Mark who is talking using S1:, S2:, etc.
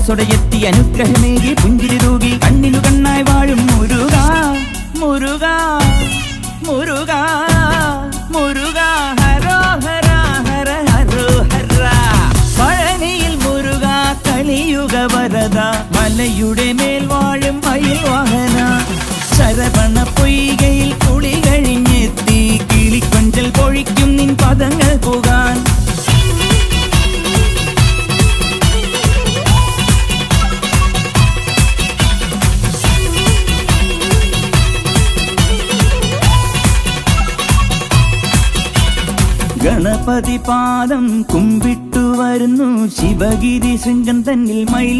S1: മനസ്സോടെയെത്തി അനുഗ്രഹമേകി പുഞ്ചിരി തൂകി കണ്ണിനു കണ്ണായി വാഴും മുരുകാ മുരുകാ മുരുകാ മുരുകാ ഹരോ ഹര ഹര ഹരോ ഹര പഴനിയിൽ മുരുകാ കലിയുഗ വരദ മലയുടെ മേൽ വാഴും മയിൽ വാഹന ശരവണ പൊയ്കയിൽ കുളി കഴിഞ്ഞെത്തി കിളിക്കൊഞ്ചൽ പൊഴിക്കും നിൻ പദങ്ങൾ പോകാൻ ഗണപതി പാദം കുമ്പിട്ടു വരുന്നു ശിവഗിരി ശൃംഗം തന്നിൽ മയിൽ